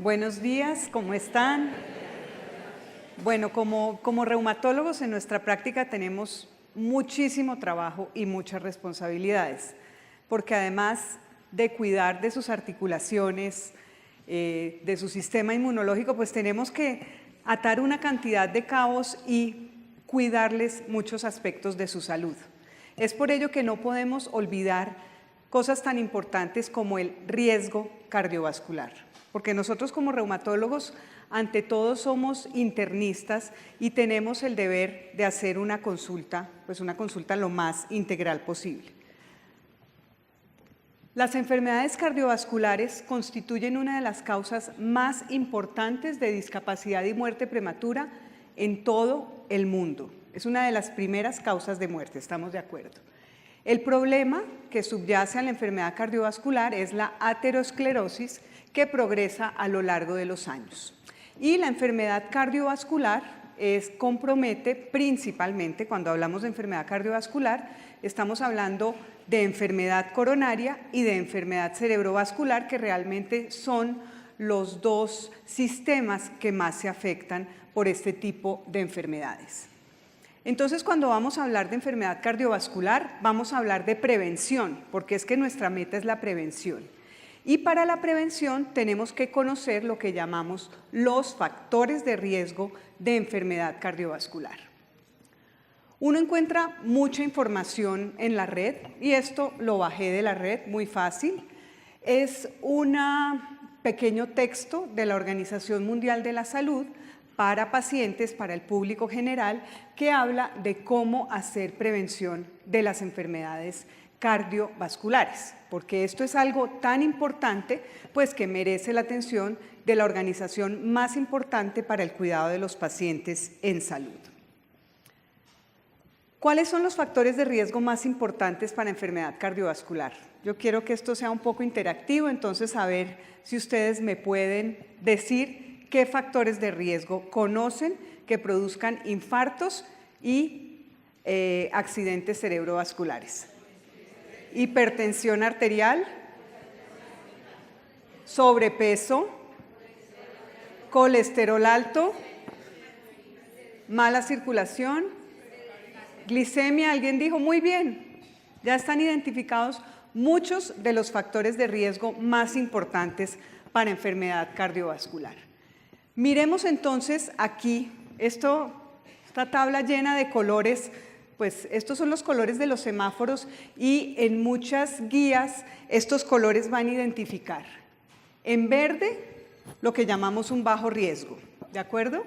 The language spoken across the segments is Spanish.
Buenos días, ¿cómo están? Bueno, como reumatólogos en nuestra práctica tenemos muchísimo trabajo y muchas responsabilidades, porque además de cuidar de sus articulaciones, de su sistema inmunológico, pues tenemos que atar una cantidad de cabos y cuidarles muchos aspectos de su salud. Es por ello que no podemos olvidar cosas tan importantes como el riesgo cardiovascular, porque nosotros como reumatólogos ante todo somos internistas y tenemos el deber de hacer una consulta lo más integral posible. Las enfermedades cardiovasculares constituyen una de las causas más importantes de discapacidad y muerte prematura en todo el mundo. Es una de las primeras causas de muerte, estamos de acuerdo. El problema que subyace a la enfermedad cardiovascular es la aterosclerosis que progresa a lo largo de los años. Y la enfermedad cardiovascular compromete principalmente, cuando hablamos de enfermedad cardiovascular, estamos hablando de enfermedad coronaria y de enfermedad cerebrovascular, que realmente son los dos sistemas que más se afectan por este tipo de enfermedades. Entonces, cuando vamos a hablar de enfermedad cardiovascular, vamos a hablar de prevención, porque es que nuestra meta es la prevención. Y para la prevención tenemos que conocer lo que llamamos los factores de riesgo de enfermedad cardiovascular. Uno encuentra mucha información en la red, y esto lo bajé de la red, muy fácil. Es un pequeño texto de la Organización Mundial de la Salud para pacientes, para el público general, que habla de cómo hacer prevención de las enfermedades cardiovasculares, porque esto es algo tan importante, pues que merece la atención de la organización más importante para el cuidado de los pacientes en salud. ¿Cuáles son los factores de riesgo más importantes para enfermedad cardiovascular? Yo quiero que esto sea un poco interactivo, entonces a ver si ustedes me pueden decir qué factores de riesgo conocen que produzcan infartos y accidentes cerebrovasculares. Hipertensión arterial, sobrepeso, colesterol alto, mala circulación, glicemia. Alguien dijo muy bien, ya están identificados muchos de los factores de riesgo más importantes para enfermedad cardiovascular. Miremos entonces aquí, esta tabla llena de colores. Pues estos son los colores de los semáforos y en muchas guías estos colores van a identificar. En verde, lo que llamamos un bajo riesgo, ¿de acuerdo?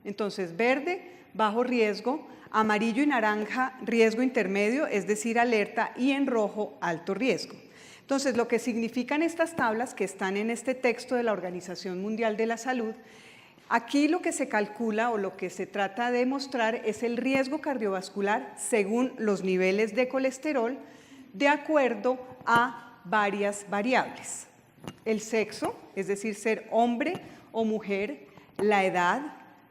Entonces, verde, bajo riesgo, amarillo y naranja, riesgo intermedio, es decir, alerta, y en rojo, alto riesgo. Entonces, lo que significan estas tablas que están en este texto de la Organización Mundial de la Salud, aquí lo que se calcula o lo que se trata de mostrar es el riesgo cardiovascular según los niveles de colesterol de acuerdo a varias variables. El sexo, es decir, ser hombre o mujer, la edad,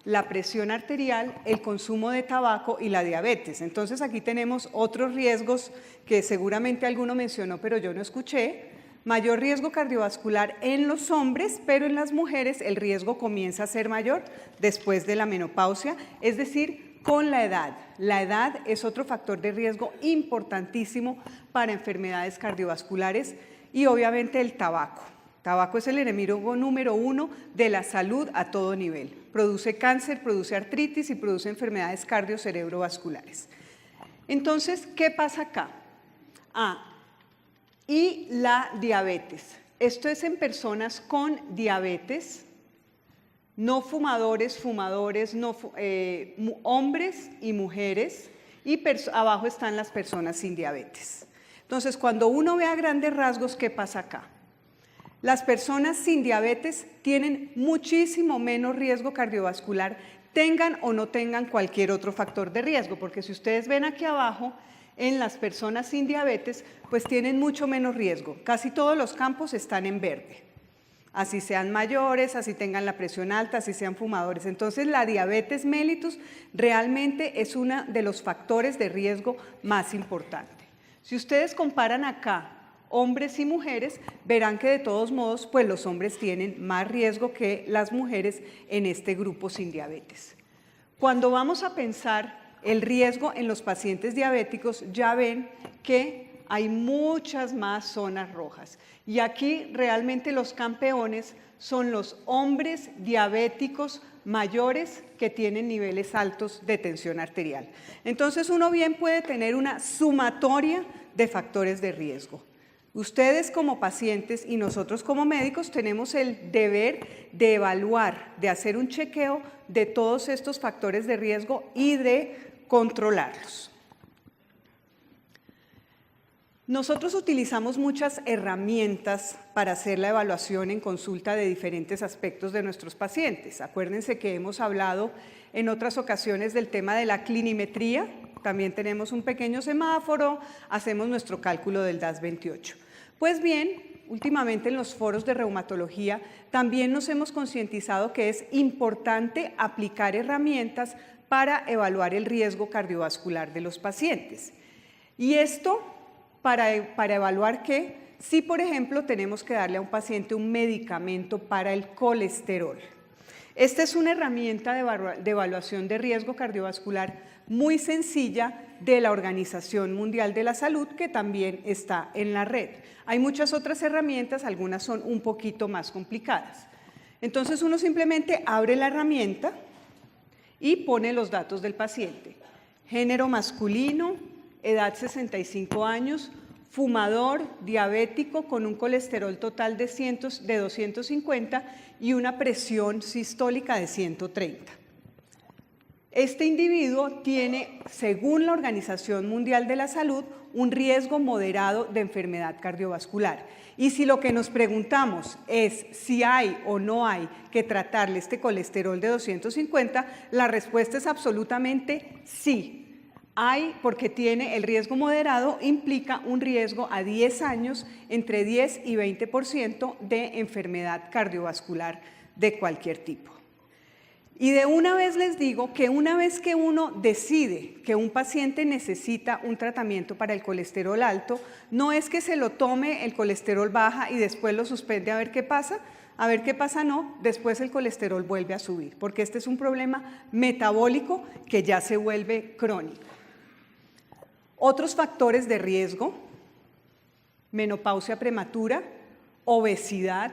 la presión arterial, el consumo de tabaco y la diabetes. Entonces aquí tenemos otros riesgos que seguramente alguno mencionó, pero yo no escuché. Mayor riesgo cardiovascular en los hombres, pero en las mujeres el riesgo comienza a ser mayor después de la menopausia, es decir, con la edad. La edad es otro factor de riesgo importantísimo para enfermedades cardiovasculares y obviamente el tabaco. Tabaco es el enemigo número uno de la salud a todo nivel. Produce cáncer, produce artritis y produce enfermedades cardiocerebrovasculares. Entonces, ¿qué pasa acá? Y la diabetes. Esto es en personas con diabetes, no fumadores, hombres y mujeres, y abajo están las personas sin diabetes. Entonces, cuando uno ve a grandes rasgos, ¿qué pasa acá? Las personas sin diabetes tienen muchísimo menos riesgo cardiovascular, tengan o no tengan cualquier otro factor de riesgo, porque si ustedes ven aquí abajo, en las personas sin diabetes, pues tienen mucho menos riesgo. Casi todos los campos están en verde. Así sean mayores, así tengan la presión alta, así sean fumadores. Entonces, la diabetes mellitus realmente es uno de los factores de riesgo más importante. Si ustedes comparan acá hombres y mujeres, verán que de todos modos, pues los hombres tienen más riesgo que las mujeres en este grupo sin diabetes. Cuando vamos a pensar el riesgo en los pacientes diabéticos, ya ven que hay muchas más zonas rojas. Y aquí realmente los campeones son los hombres diabéticos mayores que tienen niveles altos de tensión arterial. Entonces uno bien puede tener una sumatoria de factores de riesgo. Ustedes como pacientes y nosotros como médicos tenemos el deber de evaluar, de hacer un chequeo de todos estos factores de riesgo y de controlarlos. Nosotros utilizamos muchas herramientas para hacer la evaluación en consulta de diferentes aspectos de nuestros pacientes. Acuérdense que hemos hablado en otras ocasiones del tema de la clinimetría, también tenemos un pequeño semáforo, hacemos nuestro cálculo del DAS28. Pues bien, últimamente en los foros de reumatología también nos hemos concientizado que es importante aplicar herramientas para evaluar el riesgo cardiovascular de los pacientes. Y esto para evaluar que si, por ejemplo, tenemos que darle a un paciente un medicamento para el colesterol. Esta es una herramienta de evaluación de riesgo cardiovascular muy sencilla de la Organización Mundial de la Salud, que también está en la red. Hay muchas otras herramientas, algunas son un poquito más complicadas. Entonces uno simplemente abre la herramienta y pone los datos del paciente. Género masculino, edad 65 años, fumador, diabético, con un colesterol total de 250 y una presión sistólica de 130. Este individuo tiene, según la Organización Mundial de la Salud, un riesgo moderado de enfermedad cardiovascular. Y si lo que nos preguntamos es si hay o no hay que tratarle este colesterol de 250, la respuesta es absolutamente sí. Hay, porque tiene el riesgo moderado, implica un riesgo a 10 años entre 10 y 20% de enfermedad cardiovascular de cualquier tipo. Y de una vez les digo que una vez que uno decide que un paciente necesita un tratamiento para el colesterol alto, no es que se lo tome, el colesterol baja y después lo suspende a ver qué pasa. A ver qué pasa, no, después el colesterol vuelve a subir, porque este es un problema metabólico que ya se vuelve crónico. Otros factores de riesgo: menopausia prematura, obesidad,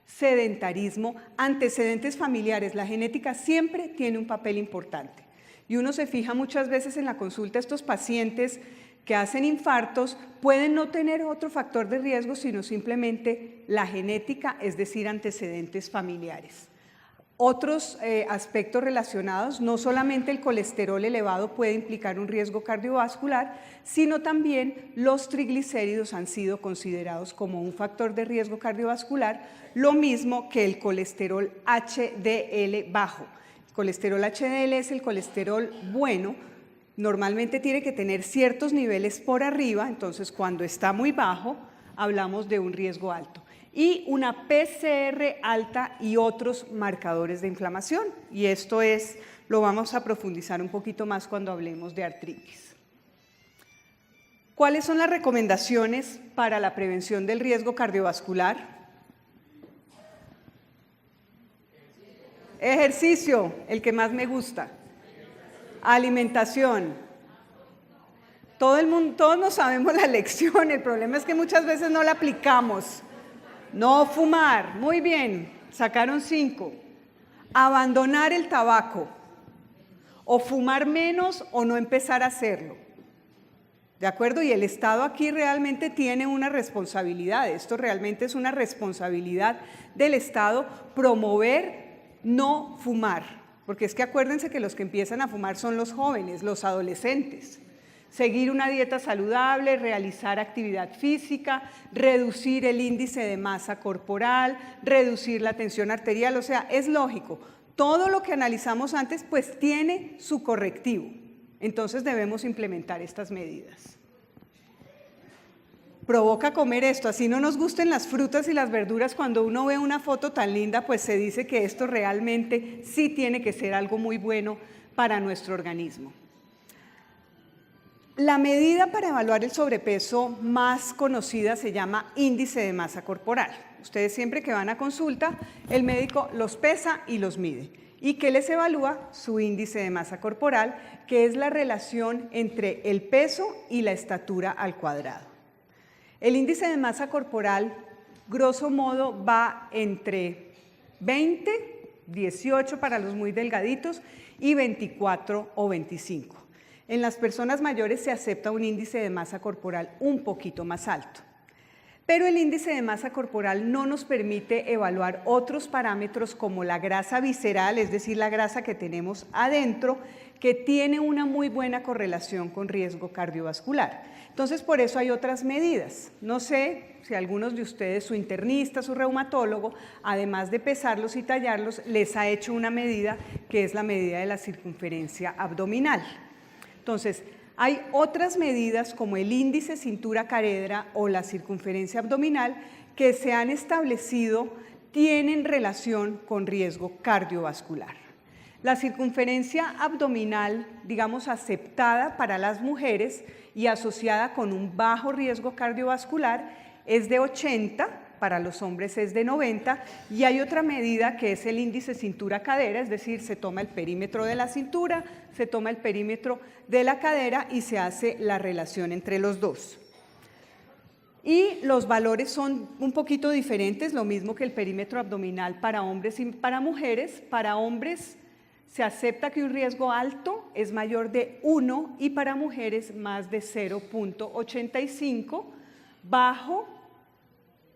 sedentarismo, antecedentes familiares. La genética siempre tiene un papel importante. Y uno se fija muchas veces en la consulta, estos pacientes que hacen infartos pueden no tener otro factor de riesgo, sino simplemente la genética, es decir, antecedentes familiares. Otros aspectos relacionados, no solamente el colesterol elevado puede implicar un riesgo cardiovascular, sino también los triglicéridos han sido considerados como un factor de riesgo cardiovascular, lo mismo que el colesterol HDL bajo. El colesterol HDL es el colesterol bueno, normalmente tiene que tener ciertos niveles por arriba, entonces cuando está muy bajo hablamos de un riesgo alto. Y una PCR alta y otros marcadores de inflamación. Y esto lo vamos a profundizar un poquito más cuando hablemos de artritis. ¿Cuáles son las recomendaciones para la prevención del riesgo cardiovascular? Ejercicio, el que más me gusta. Alimentación. Todos nos sabemos la lección, el problema es que muchas veces no la aplicamos. No fumar, muy bien, sacaron 5. Abandonar el tabaco, o fumar menos o no empezar a hacerlo. ¿De acuerdo? Y el Estado aquí realmente tiene una responsabilidad, esto realmente es una responsabilidad del Estado promover no fumar, porque es que acuérdense que los que empiezan a fumar son los jóvenes, los adolescentes. Seguir una dieta saludable, realizar actividad física, reducir el índice de masa corporal, reducir la tensión arterial, o sea, es lógico. Todo lo que analizamos antes pues tiene su correctivo, entonces debemos implementar estas medidas. Provoca comer esto, así no nos gusten las frutas y las verduras, cuando uno ve una foto tan linda pues se dice que esto realmente sí tiene que ser algo muy bueno para nuestro organismo. La medida para evaluar el sobrepeso más conocida se llama índice de masa corporal. Ustedes siempre que van a consulta, el médico los pesa y los mide. ¿Y qué les evalúa? Su índice de masa corporal, que es la relación entre el peso y la estatura al cuadrado. El índice de masa corporal, grosso modo, va entre 20, 18 para los muy delgaditos y 24 o 25. En las personas mayores se acepta un índice de masa corporal un poquito más alto. Pero el índice de masa corporal no nos permite evaluar otros parámetros como la grasa visceral, es decir, la grasa que tenemos adentro, que tiene una muy buena correlación con riesgo cardiovascular. Entonces, por eso hay otras medidas. No sé si algunos de ustedes, su internista, su reumatólogo, además de pesarlos y tallarlos, les ha hecho una medida que es la medida de la circunferencia abdominal. Entonces, hay otras medidas como el índice cintura-cadera o la circunferencia abdominal que se han establecido tienen relación con riesgo cardiovascular. La circunferencia abdominal, digamos, aceptada para las mujeres y asociada con un bajo riesgo cardiovascular es de 80, para los hombres es de 90, y hay otra medida que es el índice cintura-cadera, es decir, se toma el perímetro de la cintura, se toma el perímetro de la cadera y se hace la relación entre los dos. Y los valores son un poquito diferentes, lo mismo que el perímetro abdominal para hombres y para mujeres. Para hombres se acepta que un riesgo alto es mayor de 1 y para mujeres más de 0.85, bajo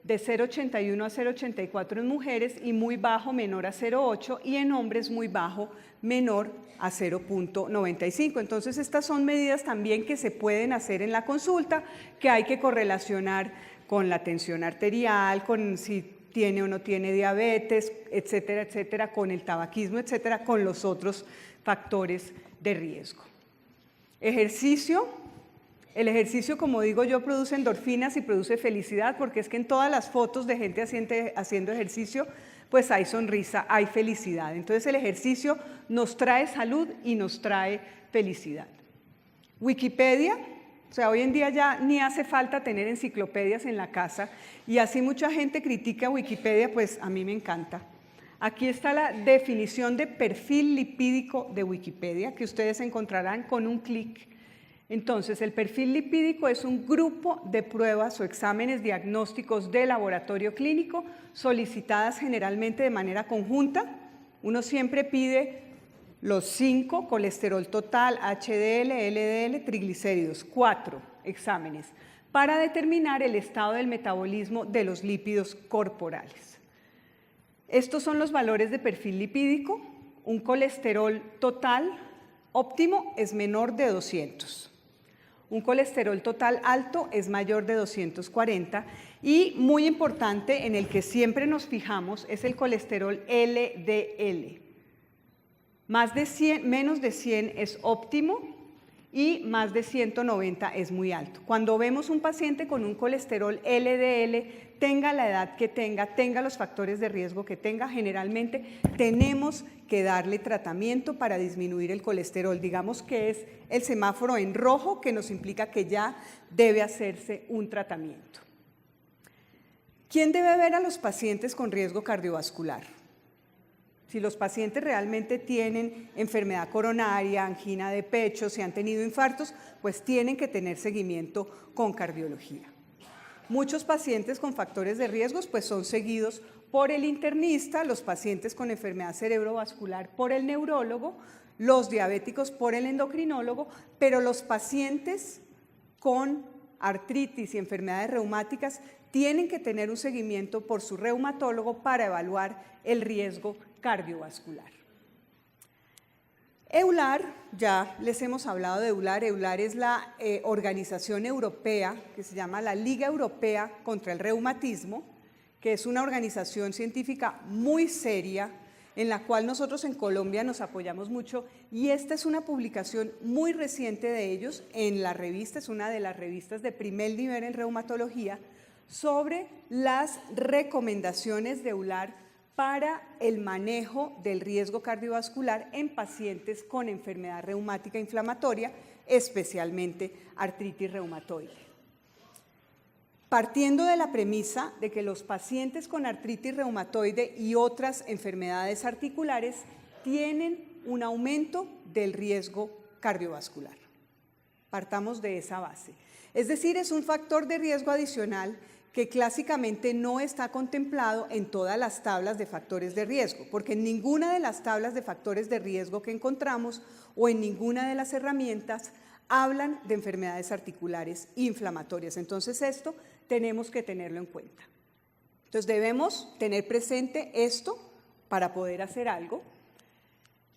de 0.81 a 0.84 en mujeres y muy bajo, menor a 0.8, y en hombres muy bajo, menor a 0.95. Entonces, estas son medidas también que se pueden hacer en la consulta, que hay que correlacionar con la tensión arterial, con si tiene o no tiene diabetes, etcétera, etcétera, con el tabaquismo, etcétera, con los otros factores de riesgo. Ejercicio. El ejercicio, como digo yo, produce endorfinas y produce felicidad, porque es que en todas las fotos de gente haciendo ejercicio, pues hay sonrisa, hay felicidad. Entonces el ejercicio nos trae salud y nos trae felicidad. Wikipedia, o sea, hoy en día ya ni hace falta tener enciclopedias en la casa, y así mucha gente critica Wikipedia, pues a mí me encanta. Aquí está la definición de perfil lipídico de Wikipedia, que ustedes encontrarán con un clic. Entonces, el perfil lipídico es un grupo de pruebas o exámenes diagnósticos de laboratorio clínico solicitadas generalmente de manera conjunta. Uno siempre pide los 5, colesterol total, HDL, LDL, triglicéridos, 4 exámenes, para determinar el estado del metabolismo de los lípidos corporales. Estos son los valores de perfil lipídico. Un colesterol total óptimo es menor de 200. Un colesterol total alto es mayor de 240 y muy importante en el que siempre nos fijamos es el colesterol LDL. Menos de 100 es óptimo y más de 190 es muy alto. Cuando vemos un paciente con un colesterol LDL, tenga la edad que tenga los factores de riesgo que tenga, generalmente tenemos que darle tratamiento para disminuir el colesterol. Digamos que es el semáforo en rojo que nos implica que ya debe hacerse un tratamiento. ¿Quién debe ver a los pacientes con riesgo cardiovascular? Si los pacientes realmente tienen enfermedad coronaria, angina de pecho, si han tenido infartos, pues tienen que tener seguimiento con cardiología. Muchos pacientes con factores de riesgo pues son seguidos por el internista, los pacientes con enfermedad cerebrovascular por el neurólogo, los diabéticos por el endocrinólogo, pero los pacientes con artritis y enfermedades reumáticas tienen que tener un seguimiento por su reumatólogo para evaluar el riesgo cardiovascular. EULAR, ya les hemos hablado de EULAR. EULAR es la organización europea que se llama la Liga Europea contra el Reumatismo, que es una organización científica muy seria en la cual nosotros en Colombia nos apoyamos mucho, y esta es una publicación muy reciente de ellos en la revista, es una de las revistas de primer nivel en reumatología, sobre las recomendaciones de EULAR para el manejo del riesgo cardiovascular en pacientes con enfermedad reumática inflamatoria, especialmente artritis reumatoide. Partiendo de la premisa de que los pacientes con artritis reumatoide y otras enfermedades articulares tienen un aumento del riesgo cardiovascular. Partamos de esa base. Es decir, es un factor de riesgo adicional que clásicamente no está contemplado en todas las tablas de factores de riesgo, porque en ninguna de las tablas de factores de riesgo que encontramos o en ninguna de las herramientas hablan de enfermedades articulares inflamatorias. Entonces esto tenemos que tenerlo en cuenta. Entonces debemos tener presente esto para poder hacer algo.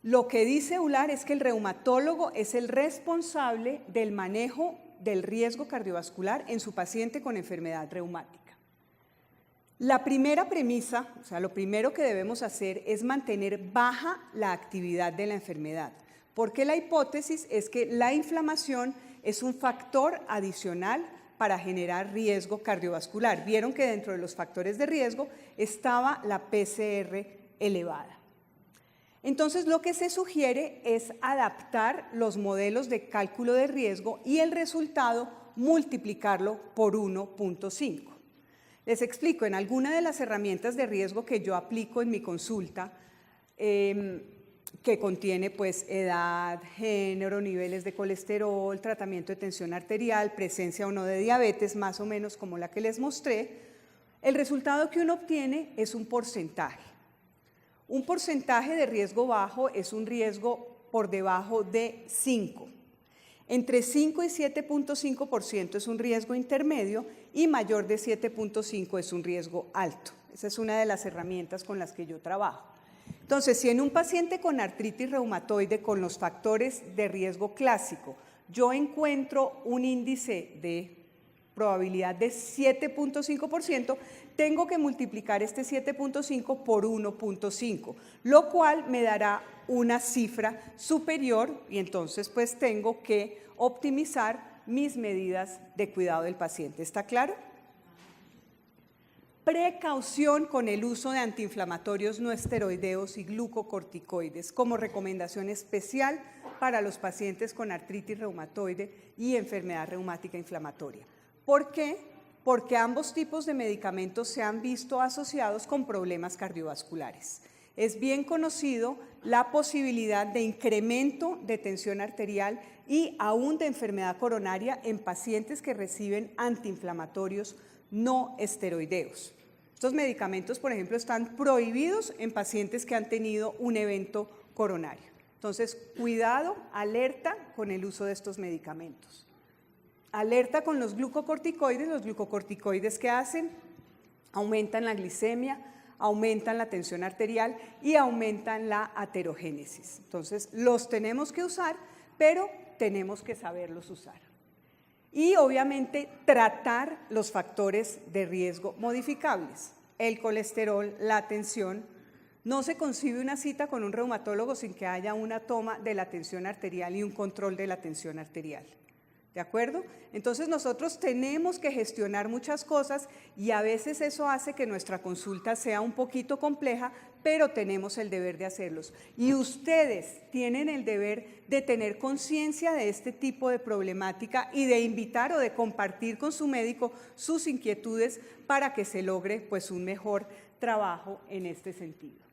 Lo que dice EULAR es que el reumatólogo es el responsable del manejo del riesgo cardiovascular en su paciente con enfermedad reumática. La primera premisa, o sea, lo primero que debemos hacer es mantener baja la actividad de la enfermedad, porque la hipótesis es que la inflamación es un factor adicional para generar riesgo cardiovascular. Vieron que dentro de los factores de riesgo estaba la PCR elevada. Entonces, lo que se sugiere es adaptar los modelos de cálculo de riesgo y el resultado multiplicarlo por 1.5. Les explico, en alguna de las herramientas de riesgo que yo aplico en mi consulta, que contiene pues edad, género, niveles de colesterol, tratamiento de tensión arterial, presencia o no de diabetes, más o menos como la que les mostré, el resultado que uno obtiene es un porcentaje. Un porcentaje de riesgo bajo es un riesgo por debajo de 5. Entre 5 y 7.5% es un riesgo intermedio y mayor de 7.5 es un riesgo alto. Esa es una de las herramientas con las que yo trabajo. Entonces, si en un paciente con artritis reumatoide con los factores de riesgo clásico yo encuentro un índice de probabilidad de 7.5%, tengo que multiplicar este 7.5 por 1.5, lo cual me dará una cifra superior y entonces pues tengo que optimizar mis medidas de cuidado del paciente. ¿Está claro? Precaución con el uso de antiinflamatorios no esteroideos y glucocorticoides como recomendación especial para los pacientes con artritis reumatoide y enfermedad reumática inflamatoria. ¿Por qué? Porque ambos tipos de medicamentos se han visto asociados con problemas cardiovasculares. Es bien conocido la posibilidad de incremento de tensión arterial y aún de enfermedad coronaria en pacientes que reciben antiinflamatorios no esteroideos. Estos medicamentos, por ejemplo, están prohibidos en pacientes que han tenido un evento coronario. Entonces, cuidado, alerta con el uso de estos medicamentos. Alerta con los glucocorticoides ¿qué hacen? Aumentan la glicemia, aumentan la tensión arterial y aumentan la aterogénesis. Entonces, los tenemos que usar, pero tenemos que saberlos usar. Y obviamente tratar los factores de riesgo modificables, el colesterol, la tensión. No se concibe una cita con un reumatólogo sin que haya una toma de la tensión arterial y un control de la tensión arterial. ¿De acuerdo? Entonces nosotros tenemos que gestionar muchas cosas y a veces eso hace que nuestra consulta sea un poquito compleja, pero tenemos el deber de hacerlos. Y ustedes tienen el deber de tener conciencia de este tipo de problemática y de invitar o de compartir con su médico sus inquietudes para que se logre pues un mejor trabajo en este sentido.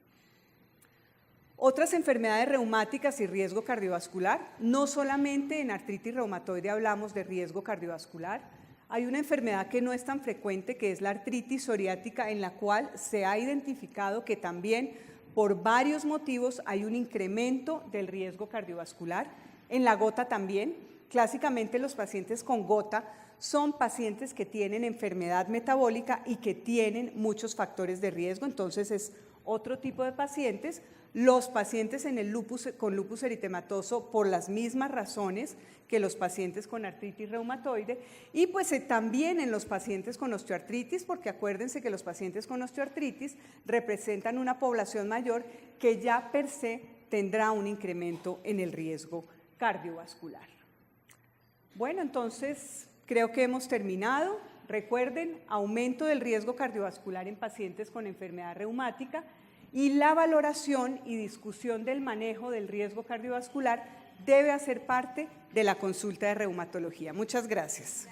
Otras enfermedades reumáticas y riesgo cardiovascular, no solamente en artritis reumatoide hablamos de riesgo cardiovascular, hay una enfermedad que no es tan frecuente que es la artritis psoriática en la cual se ha identificado que también por varios motivos hay un incremento del riesgo cardiovascular. En la gota también, clásicamente los pacientes con gota son pacientes que tienen enfermedad metabólica y que tienen muchos factores de riesgo, entonces es otro tipo de pacientes. Los pacientes con lupus eritematoso por las mismas razones que los pacientes con artritis reumatoide y pues también en los pacientes con osteoartritis, porque acuérdense que los pacientes con osteoartritis representan una población mayor que ya per se tendrá un incremento en el riesgo cardiovascular. Bueno, entonces creo que hemos terminado. Recuerden, aumento del riesgo cardiovascular en pacientes con enfermedad reumática y la valoración y discusión del manejo del riesgo cardiovascular debe hacer parte de la consulta de reumatología. Muchas gracias.